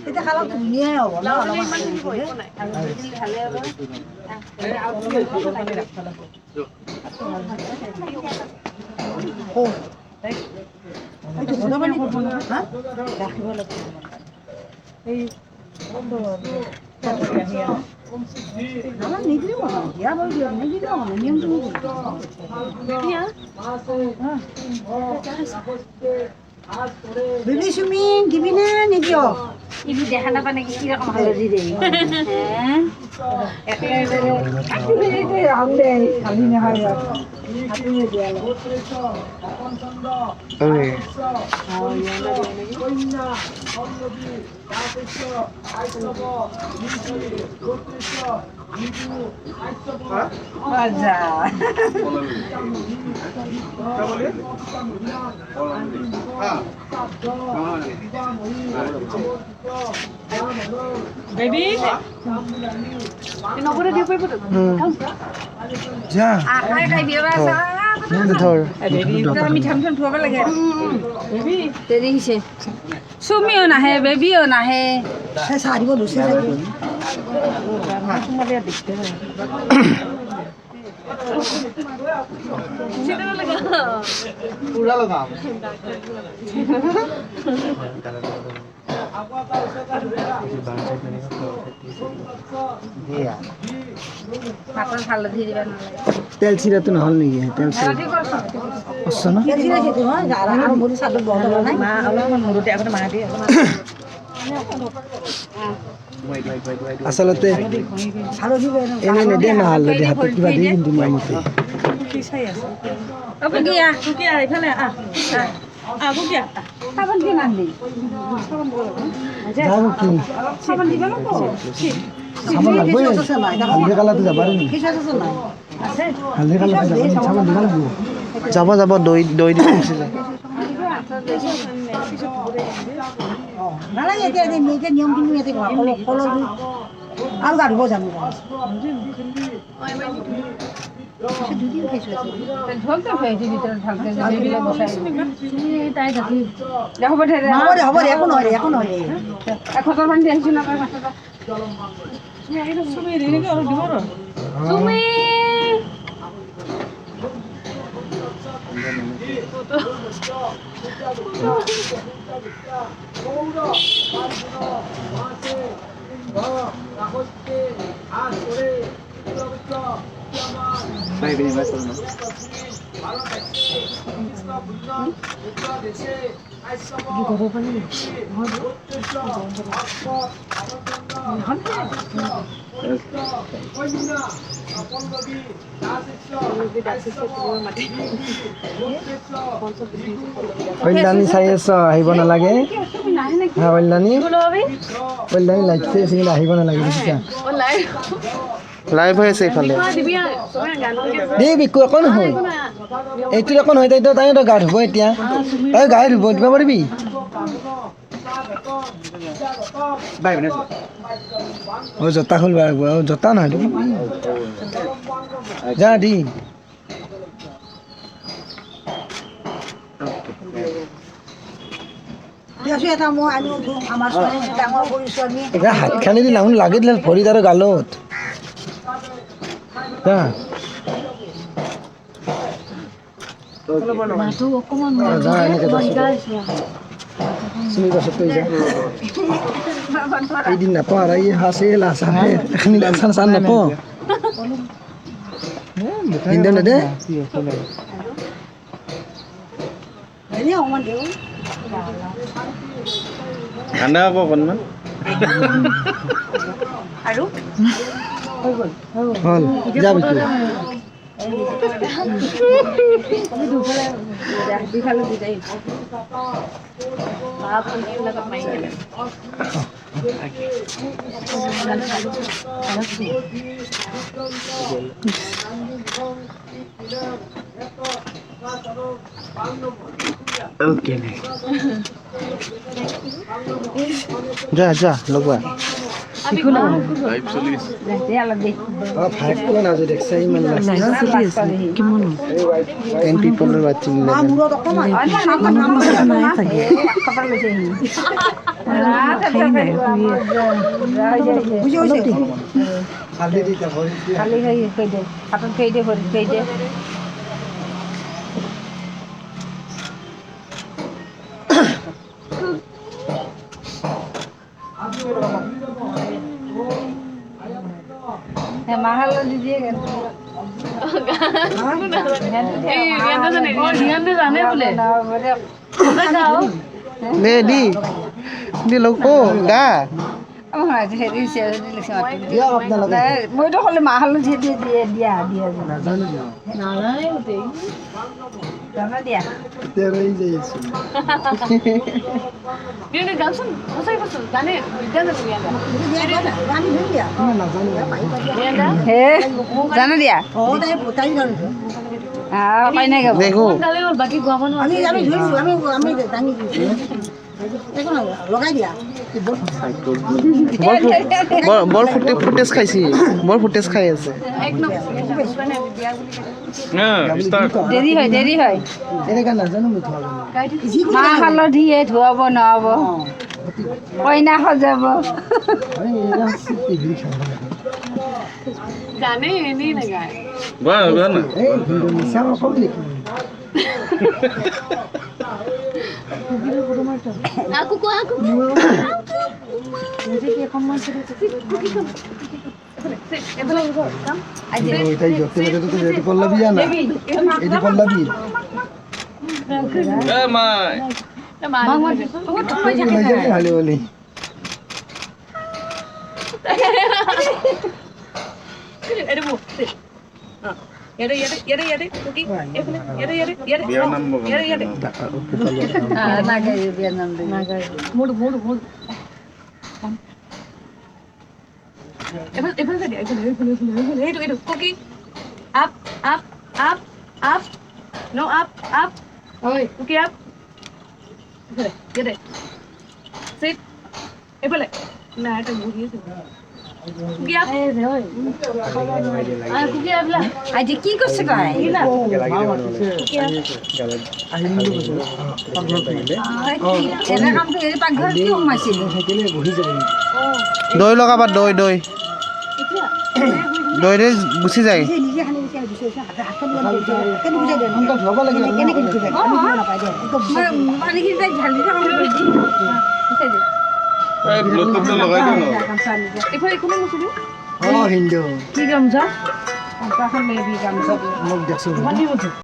এটা খালা ধুনীয়াই হ'ব ন Bibi Sumin, dibi na niyo. Ibu দেখা না পানে কি রকম হালদি দেই হ্যাঁ একেবারে আমলে খালি না হয় আপনি দিয়ালো এখন চন্দ্র ওই কন্যা অন্নবী দাসেশ আইতব নিচলি গোত্রেশ নিচু আইতব আচ্ছা বেবি নবরে দিয়ে পড়ব তো যা আখাই খাই বিয়া বাসা ধর বেবি আমি ঠামঠাম থব লাগে বেবি দেরি হিসে সুমিও নাহে বেবিও নাহে সে সারিব লুসে যাবে তোমাদের দেখতে সেটা লাগা পুরা লাগাম তেল ছিঁড়া তো নহল নেকি তেল ছিঁড়া না আচলতে এনে নেদে নহল যদি হাতত কিবা দি কিন্তু মই মতে সাবান কি নালি যাবো কি সাবান দিবা না সাবান লাগবে হালদি কালারতে যাবা নি হালদি কালারতে যাবা সাবান দিবা লাগবে যাব যাব দই দই দি গুছি যা নালাগে এতিয়া মেয়েকে নিয়ম কিন্তু ইয়াতে কলৰ আৰু গাড়িব জানো দুদিন খাইছো ঢলতে হয়েছে ভিতরে ঢালতে বেবিলে বসাই তাই দেখি দেখো বটে হ'ব দে একো নহয় একো নহয় এক হাজার মান দিয়েছি না আমার মাথাটা তুমি রেনে আর দিব না তুমি ভাই বিনি ভাই চলো কল্যাণী চাই আছ আহিব নালাগে হা কল্যাণী কল্যাণী লাইটছে কিন্তু আহিব নালাগে বুজিছা লাইভ হৈ আছে এইফালে দেই বিকু একো নহয় এইটো একো নহয় তাই তাইতো গা ধুব এতিয়া তাই গাই ধুব দিব পাৰিবি অ জোতা খুলিব লাগিব অ জোতা নহয় যা দি এটা মই আনি আমাৰ ডাঙৰ কৰিছো আমি হাত খানি দি লাঙুন লাগি দিলে ভৰিত আৰু গালত যা যা এনেকে চিনি পাছত তই যা এইদিন নাপাওঁ আৰু এই হাঁচে লাচাহে এখিনি লাচান চান নাপাওঁ হিন্দে নেদে এনেই অকণমান দিওঁ ঠাণ্ডা আকৌ অকণমান আৰু হ'ল যা বিকু দুফালে দুটাই বাপ লগত মাৰি গেলে ওকে যা যা লগোৱা দে অলপ দে অঁ ফাইভ কোৱা নাযায় দেখছা ইমান লাষ্ট 10 পিপলৰ বাচ্চা খবৰ লৈছে খালি দিতা ভৰি খালি কৈ দে হাতত থৈ দে ভৰিত থৈ দে মাহাল দিয়ে নে দি দি লোকো গা মইতো ক'লে মাহাল দিয়ে দিয়ে দিয়া দিয়া নাজানো জানা দিয়া এতিয়া ৰৈ যাই আছো হে জানা দিয়া পাই নাই গাব দেখো বৰ ফুটেজ খাইছি বৰ ফুটেজ খাই আছে দেৰি হয় এনেকা নাজানো মাহ হালধিয়ে ধুৱাব নহ'ব কইনা সজাব গানে এনেই নাগায় aku আজি কি করছে তাই পাকঘর কি সোমাইছিল দৈ লগাবা দৈ দৈ দৈৰে গুচি যায় পানীখিনি ঢালি হিন্দু কি গামছা গামছা মোক দেখছো